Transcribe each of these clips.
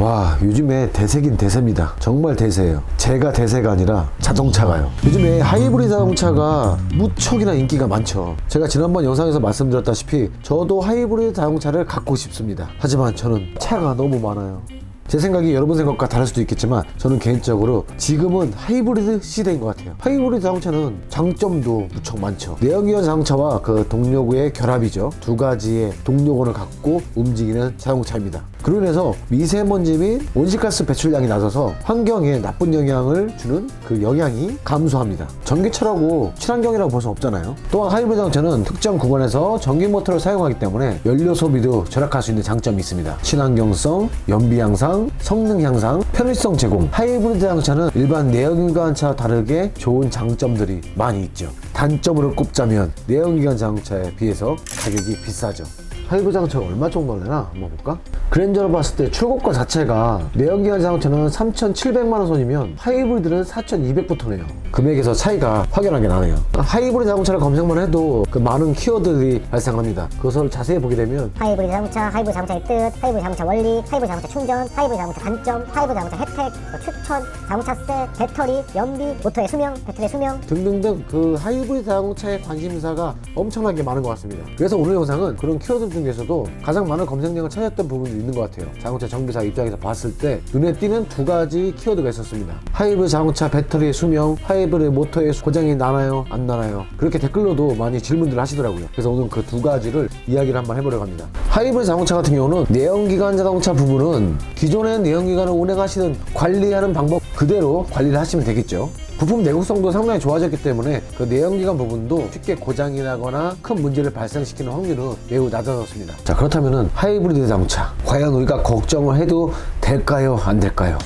와, 요즘에 대세긴 대세입니다. 정말 대세예요. 제가 대세가 아니라 자동차가요. 요즘에 하이브리드 자동차가 무척이나 인기가 많죠. 제가 지난번 영상에서 말씀드렸다시피 저도 하이브리드 자동차를 갖고 싶습니다. 하지만 저는 차가 너무 많아요. 제 생각이 여러분 생각과 다를 수도 있겠지만 저는 개인적으로 지금은 하이브리드 시대인 것 같아요. 하이브리드 자동차는 장점도 무척 많죠. 내연기관 자동차와 그 동력의 결합이죠. 두 가지의 동력원을 갖고 움직이는 자동차입니다. 그로 인해서 미세먼지 및 온실가스 배출량이 낮아서 환경에 나쁜 영향을 주는 그 영향이 감소합니다. 전기차라고 친환경이라고 볼 수 없잖아요. 또한 하이브리드 자동차는 특정 구간에서 전기 모터를 사용하기 때문에 연료 소비도 절약할 수 있는 장점이 있습니다. 친환경성, 연비 향상, 성능 향상, 편의성 제공. 하이브리드 자동차는 일반 내연기관차와 다르게 좋은 장점들이 많이 있죠. 단점으로 꼽자면 내연기관 자동차에 비해서 가격이 비싸죠. 하이브리드 자동차가 얼마 정도 하려나 한번 볼까? 그랜저로 봤을 때 출고가 자체가 내연기관 자동차는 3,700만원 선이면 하이브리드는 4,200부터네요. 금액에서 차이가 확연하게 나네요. 하이브리드 자동차를 검색만 해도 그 많은 키워드들이 발생합니다. 그것을 자세히 보게 되면 하이브리드 자동차, 하이브리드 자동차의 뜻, 하이브리드 자동차 원리, 하이브리드 자동차 충전, 하이브리드 자동차 단점, 하이브리드 자동차 혜택, 추천, 자동차세, 배터리, 연비, 모터의 수명, 배터리의 수명 등등등 그 하이브리드 자동차의 관심사가 엄청나게 많은 것 같습니다. 그래서 오늘 영상은 그런 키워드 중에서도 가장 많은 검색량을 찾았던 부분이 있는 것 같아요. 자동차 정비사 입장에서 봤을 때 눈에 띄는 두 가지 키워드가 있었습니다. 하이브리드 자동차 배터리의 수명, 하이브리드 모터의 고장이 나나요? 안 나나요? 그렇게 댓글로도 많이 질문들을 하시더라고요. 그래서 오늘 그 두 가지를 이야기를 한번 해보려고 합니다. 하이브리드 자동차 같은 경우는 내연기관 자동차 부분은 기존의 내연기관을 운행하시는 관리하는 방법 그대로 관리를 하시면 되겠죠. 부품 내구성도 상당히 좋아졌기 때문에 그 내연기관 부분도 쉽게 고장이 나거나 큰 문제를 발생시키는 확률은 매우 낮아졌습니다. 자, 그렇다면은 하이브리드 자동차 과연 우리가 걱정을 해도 될까요? 안 될까요?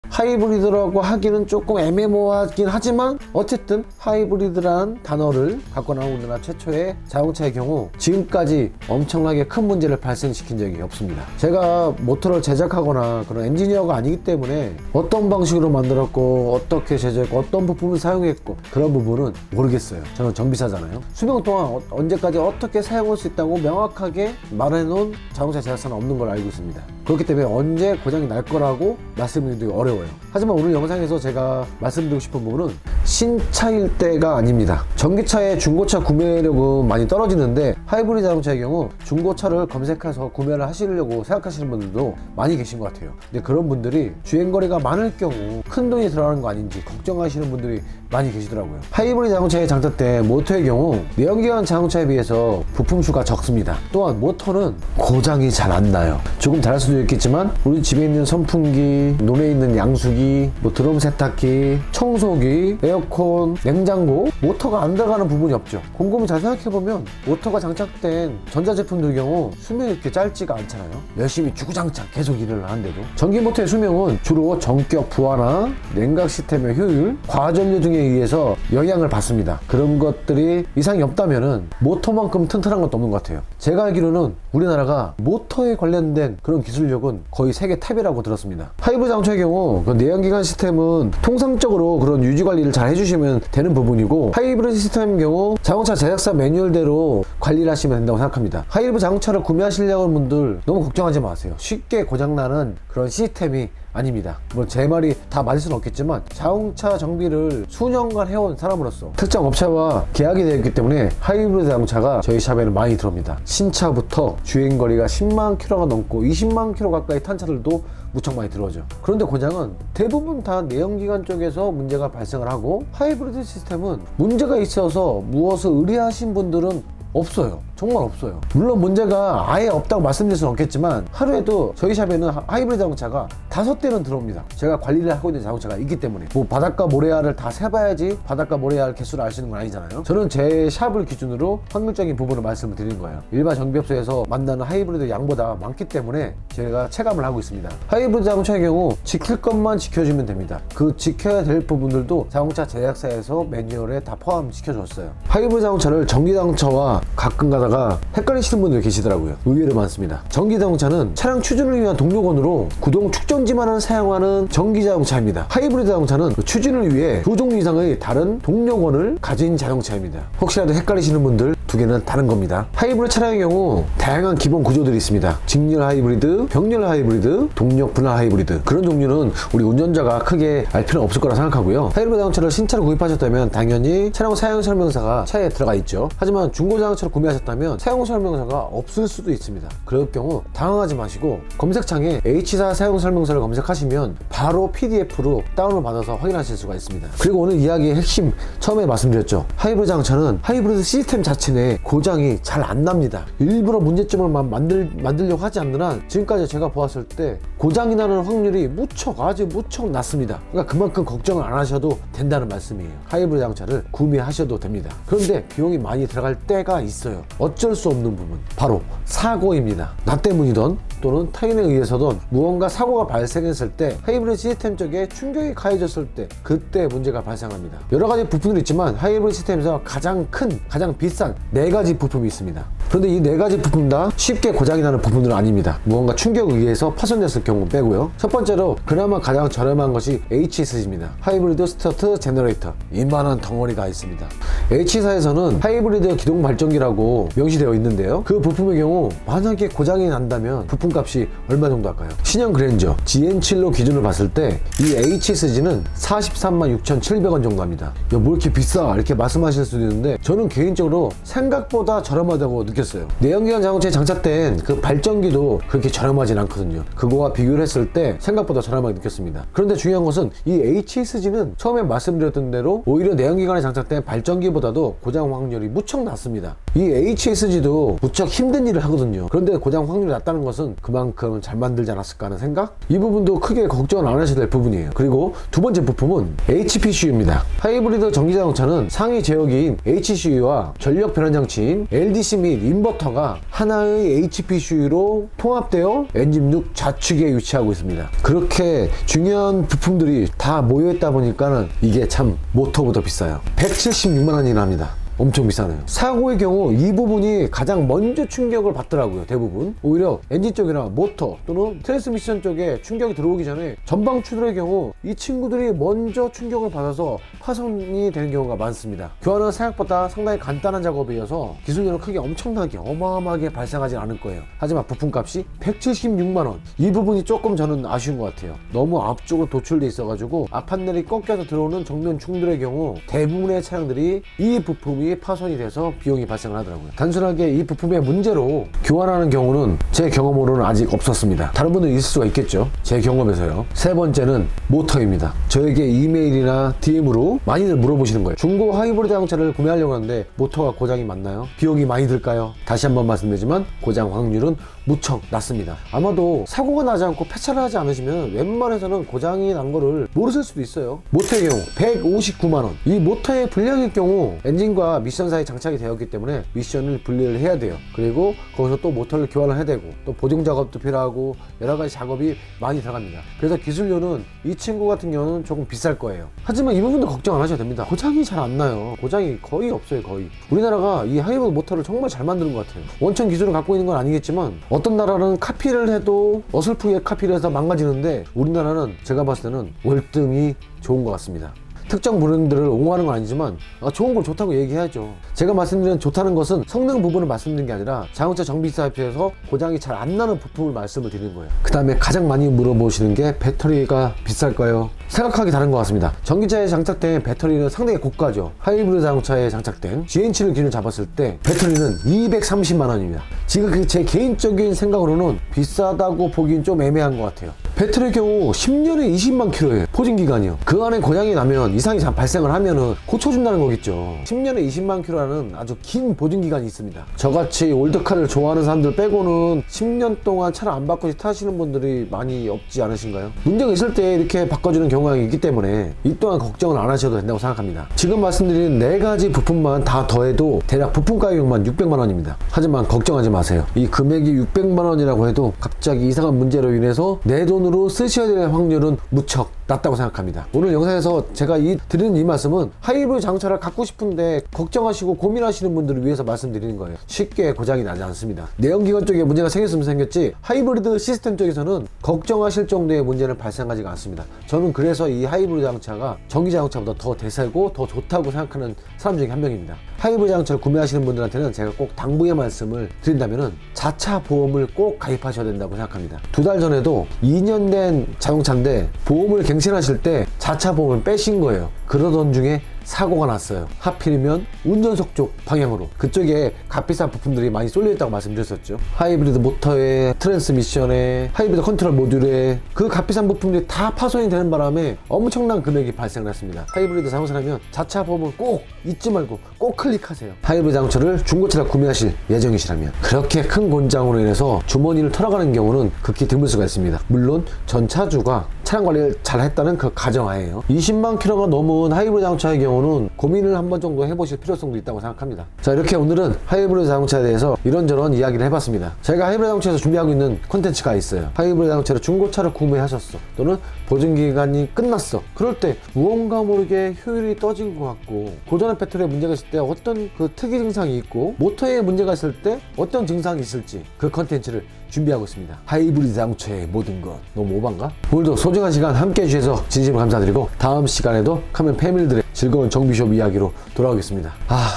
하이브리드라고 하기는 조금 애매모호하긴 하지만 어쨌든 하이브리드란 단어를 갖고 나온 우리나라 최초의 자동차의 경우 지금까지 엄청나게 큰 문제를 발생시킨 적이 없습니다. 제가 모터를 제작하거나 그런 엔지니어가 아니기 때문에 어떤 방식으로 만들었고 어떻게 제작했고 어떤 부품을 사용했고 그런 부분은 모르겠어요. 저는 정비사잖아요. 수명 동안 언제까지 어떻게 사용할 수 있다고 명확하게 말해놓은 자동차 제작사는 없는 걸 알고 있습니다. 그렇기 때문에 언제 고장이 날 거라고 말씀드리기 어려워요. 하지만 오늘 영상에서 제가 말씀드리고 싶은 부분은 신차일 때가 아닙니다. 전기차의 중고차 구매력은 많이 떨어지는데 하이브리드 자동차의 경우 중고차를 검색해서 구매를 하시려고 생각하시는 분들도 많이 계신 것 같아요. 근데 그런 분들이 주행거리가 많을 경우 큰 돈이 들어가는 거 아닌지 걱정하시는 분들이 많이 계시더라고요. 하이브리드 자동차의 장점 때 모터의 경우 내연기관 자동차에 비해서 부품 수가 적습니다. 또한 모터는 고장이 잘 안 나요. 조금 다를 수도 있겠지만 우리 집에 있는 선풍기, 논에 있는 양수기, 뭐 드럼 세탁기, 청소기, 에어컨, 냉장고 모터가 안 들어가는 부분이 없죠. 곰곰이 잘 생각해보면 모터가 장착된 전자제품들 경우 수명이 이렇게 짧지가 않잖아요. 열심히 주구장창 계속 일을 하는데도 전기 모터의 수명은 주로 전격 부하나 냉각 시스템의 효율, 과전류 등에 의해서 영향을 받습니다. 그런 것들이 이상이 없다면은 모터만큼 튼튼한 것도 없는 것 같아요. 제가 알기로는 우리나라가 모터에 관련된 그런 기술력은 거의 세계 탑이라고 들었습니다. 하이브리드 자동차의 경우 그 내연기관 시스템은 통상적으로 그런 유지 관리를 잘 해주시면 되는 부분이고 하이브리드 시스템의 경우 자동차 제작사 매뉴얼대로 관리를 하시면 된다고 생각합니다. 하이브리드 자동차를 구매하시려고 하는 분들 너무 걱정하지 마세요. 쉽게 고장나는 그런 시스템이 아닙니다. 뭐 제 말이 다 맞을 수는 없겠지만 자동차 정비를 수년간 해온 사람으로서 특정 업체와 계약이 되어 있기 때문에 하이브리드 자동차가 저희 샵에는 많이 들어옵니다. 신차부터 주행거리가 10만 킬로가 넘고 20만 킬로 가까이 탄 차들도 무척 많이 들어오죠. 그런데 고장은 대부분 다 내연기관 쪽에서 문제가 발생을 하고 하이브리드 시스템은 문제가 있어서 무엇을 의뢰하신 분들은 없어요. 정말 없어요. 물론 문제가 아예 없다고 말씀드릴 수는 없겠지만 하루에도 저희 샵에는 하이브리드 자동차가 5대는 들어옵니다. 제가 관리를 하고 있는 자동차가 있기 때문에 뭐 바닷가 모래알을 다 세봐야지 바닷가 모래알 개수를 알 수 있는 건 아니잖아요. 저는 제 샵을 기준으로 확률적인 부분을 말씀을 드리는 거예요. 일반 정비업소에서 만나는 하이브리드 양보다 많기 때문에 제가 체감을 하고 있습니다. 하이브리드 자동차의 경우 지킬 것만 지켜주면 됩니다. 그 지켜야 될 부분들도 자동차 제작사에서 매뉴얼에 다 포함시켜줬어요. 하이브리드 자동차를 전기 자동차와 가끔 가다가 헷갈리시는 분들 계시더라고요. 의외로 많습니다. 전기 자동차는 차량 추진을 위한 동력원으로 구동 축전지만을 사용하는 전기 자동차입니다. 하이브리드 자동차는 추진을 위해 두 종류 이상의 다른 동력원을 가진 자동차입니다. 혹시라도 헷갈리시는 분들 두 개는 다른 겁니다. 하이브리드 차량의 경우 다양한 기본 구조들이 있습니다. 직렬 하이브리드, 병렬 하이브리드, 동력 분할 하이브리드. 그런 종류는 우리 운전자가 크게 알 필요는 없을 거라 생각하고요. 하이브리드 자동차를 신차로 구입하셨다면 당연히 차량 사용 설명서가 차에 들어가 있죠. 하지만 중고 자동차를 구매하셨다면 사용 설명서가 없을 수도 있습니다. 그럴 경우 당황하지 마시고 검색창에 H사 사용 설명서를 검색하시면 바로 PDF로 다운을 받아서 확인하실 수가 있습니다. 그리고 오늘 이야기의 핵심, 처음에 말씀드렸죠. 하이브리드 자동차는 하이브리드 시스템 자체 내 고장이 잘 안 납니다. 일부러 문제점을 만들려고 하지 않는 한 지금까지 제가 보았을 때 고장이 나는 확률이 아주 무척 낮습니다. 그러니까 그만큼 걱정을 안 하셔도 된다는 말씀이에요. 하이브리드 자동차를 구매하셔도 됩니다. 그런데 비용이 많이 들어갈 때가 있어요. 어쩔 수 없는 부분, 바로 사고입니다. 나 때문이든 또는 타인에 의해서든 무언가 사고가 발생했을 때 하이브리드 시스템 쪽에 충격이 가해졌을 때 그때 문제가 발생합니다. 여러 가지 부품들이 있지만 하이브리드 시스템에서 가장 큰, 가장 비싼 4가지 부품이 있습니다. 그런데 이 4가지 부품 다 쉽게 고장이 나는 부품들은 아닙니다. 무언가 충격에 의해서 파손됐을 경우 빼고요. 첫 번째로 그나마 가장 저렴한 것이 HSG입니다. 하이브리드 스타트 제너레이터. 이만한 덩어리가 있습니다. H사에서는 하이브리드 기동 발전기라고 명시되어 있는데요. 그 부품의 경우 만약에 고장이 난다면 부품값이 얼마 정도 할까요? 신형 그랜저 GN7로 기준을 봤을 때 이 HSG는 43만 6,700원 정도 합니다. 야, 뭐 이렇게 비싸? 이렇게 말씀하실 수도 있는데 저는 개인적으로 생각보다 저렴하다고 느꼈어요. 내연기관 자동차에 장착된 그 발전기도 그렇게 저렴하진 않거든요. 그거와 비교를 했을 때 생각보다 저렴하게 느꼈습니다. 그런데 중요한 것은 이 HSG는 처음에 말씀드렸던 대로 오히려 내연기관에 장착된 발전기보다도 고장 확률이 무척 낮습니다. 이 HSG도 무척 힘든 일을 하거든요. 그런데 고장 확률이 낮다는 것은 그만큼 잘 만들지 않았을까 하는 생각? 이 부분도 크게 걱정을 안 하셔야 될 부분이에요. 그리고 두 번째 부품은 HPCU입니다. 하이브리드 전기자동차는 상위 제어기인 HCU와 전력 변환장치인 LDC 및 인버터가 하나의 HPCU로 통합되어 엔진 룩 좌측에 위치하고 있습니다. 그렇게 중요한 부품들이 다 모여있다 보니까는 이게 참 모터보다 비싸요. 176만 원이나 합니다. 엄청 비싸네요. 사고의 경우 이 부분이 가장 먼저 충격을 받더라고요. 대부분 오히려 엔진 쪽이나 모터 또는 트랜스미션 쪽에 충격이 들어오기 전에 전방 추돌의 경우 이 친구들이 먼저 충격을 받아서 파손이 되는 경우가 많습니다. 교환은 생각보다 상당히 간단한 작업이어서 기술료는 크게 엄청나게 어마어마하게 발생하진 않을 거예요. 하지만 부품값이 176만 원. 이 부분이 조금 저는 아쉬운 것 같아요. 너무 앞쪽으로 도출돼 있어가지고 앞판넬이 꺾여서 들어오는 정면 충돌의 경우 대부분의 차량들이 이 부품이 파손이 돼서 비용이 발생을 하더라고요. 단순하게 이 부품의 문제로 교환하는 경우는 제 경험으로는 아직 없었습니다. 다른 분들이 있을 수가 있겠죠. 제 경험에서요. 세 번째는 모터입니다. 저에게 이메일이나 DM으로 많이들 물어보시는 거예요. 중고 하이브리드 자동차를 구매하려고 하는데 모터가 고장이 많나요? 비용이 많이 들까요? 다시 한번 말씀드리지만 고장 확률은 무척 낮습니다. 아마도 사고가 나지 않고 폐차를 하지 않으시면 웬만해서는 고장이 난 거를 모르실 수도 있어요. 모터의 경우 159만 원. 이 모터의 분량의 경우 엔진과 미션 사이 장착이 되었기 때문에 미션을 분리를 해야 돼요. 그리고 거기서 또 모터를 교환을 해야 되고 또 보정 작업도 필요하고 여러 가지 작업이 많이 들어갑니다. 그래서 기술료는 이 친구 같은 경우는 조금 비쌀 거예요. 하지만 이 부분도 걱정 안 하셔도 됩니다. 고장이 잘 안 나요. 고장이 거의 없어요. 거의. 우리나라가 이 하이브리드 모터를 정말 잘 만드는 것 같아요. 원천 기술을 갖고 있는 건 아니겠지만 어떤 나라는 카피를 해도 어설프게 카피를 해서 망가지는데 우리나라는 제가 봤을 때는 월등히 좋은 것 같습니다. 특정 브랜드를 옹호하는 건 아니지만 좋은 걸 좋다고 얘기해야죠. 제가 말씀드린 좋다는 것은 성능 부분을 말씀드린 게 아니라 자동차 정비 사이트에서 고장이 잘 안 나는 부품을 말씀을 드리는 거예요. 그 다음에 가장 많이 물어보시는 게 배터리가 비쌀까요? 생각하기 다른 것 같습니다. 전기차에 장착된 배터리는 상당히 고가죠. 하이브리드 자동차에 장착된 GN7을 기준으로 잡았을 때 배터리는 230만 원입니다. 지금 제 개인적인 생각으로는 비싸다고 보기엔 좀 애매한 것 같아요. 배터리의 경우 10년에 20만 킬로예요. 포진기간이요. 그 안에 고장이 나면 이상이 발생을 하면은 고쳐준다는 거겠죠. 10년에 20만 킬로라는 아주 긴 보증기간이 있습니다. 저같이 올드카를 좋아하는 사람들 빼고는 10년 동안 차를 안 바꾸시 타시는 분들이 많이 없지 않으신가요? 문제가 있을 때 이렇게 바꿔주는 경우가 있기 때문에 이 또한 걱정을 안 하셔도 된다고 생각합니다. 지금 말씀드린 4가지 부품만 다 더해도 대략 부품 가격만 600만 원입니다. 하지만 걱정하지 마세요. 이 금액이 600만 원이라고 해도 갑자기 이상한 문제로 인해서 내 돈으로 쓰셔야 될 확률은 무척 낫다고 생각합니다. 오늘 영상에서 제가 드리는 이 말씀은 하이브리드 자동차를 갖고 싶은데 걱정하시고 고민하시는 분들을 위해서 말씀드리는 거예요. 쉽게 고장이 나지 않습니다. 내연기관 쪽에 문제가 생겼으면 생겼지 하이브리드 시스템 쪽에서는 걱정하실 정도의 문제는 발생하지가 않습니다. 저는 그래서 이 하이브리드 자동차가 전기 자동차보다 더 대세고 더 좋다고 생각하는 사람 중에 한 명입니다. 하이브리드 자동차를 구매하시는 분들한테는 제가 꼭 당부의 말씀을 드린다면은 자차 보험을 꼭 가입하셔야 된다고 생각합니다. 2달 전에도 2년 된 자동차인데 보험을 갱신하실 때 자차 보험을 빼신 거예요. 그러던 중에 사고가 났어요. 하필이면 운전석 쪽 방향으로. 그쪽에 값비싼 부품들이 많이 쏠려있다고 말씀드렸었죠. 하이브리드 모터에 트랜스미션에 하이브리드 컨트롤 모듈에 그 값비싼 부품들이 다 파손이 되는 바람에 엄청난 금액이 발생했습니다. 하이브리드 자동차라면 자차 보험을 꼭 잊지 말고 꼭 클릭하세요. 하이브리드 자동차를 중고차를 구매하실 예정이시라면. 그렇게 큰 고장으로 인해서 주머니를 털어가는 경우는 극히 드물 수가 있습니다. 물론 전 차주가 차량 관리를 잘 했다는 그 가정하에요. 20만 킬로가 넘은 하이브리드 자동차의 경우는 고민을 한 번 정도 해보실 필요성도 있다고 생각합니다. 자, 이렇게 오늘은 하이브리드 자동차에 대해서 이런저런 이야기를 해봤습니다. 저희가 하이브리드 자동차에서 준비하고 있는 콘텐츠가 있어요. 하이브리드 자동차를 중고차를 구매하셨어. 또는 보증기간이 끝났어. 그럴 때 무언가 모르게 효율이 떠진 것 같고 고전의 배터리에 문제가 있을 때 어떤 그 특이 증상이 있고 모터에 문제가 있을 때 어떤 증상이 있을지 그 콘텐츠를 준비하고 있습니다. 하이브리드 자동차의 모든 것. 너무 오반가? 오늘도 소중한 시간 함께 해주셔서 진심으로 감사드리고 다음 시간에도 카멘 패밀리들의 즐거운 정비숍 이야기로 돌아오겠습니다.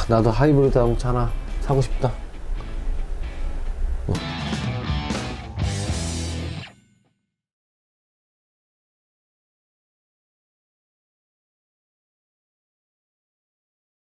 나도 하이브리드 자동차 하나 사고 싶다.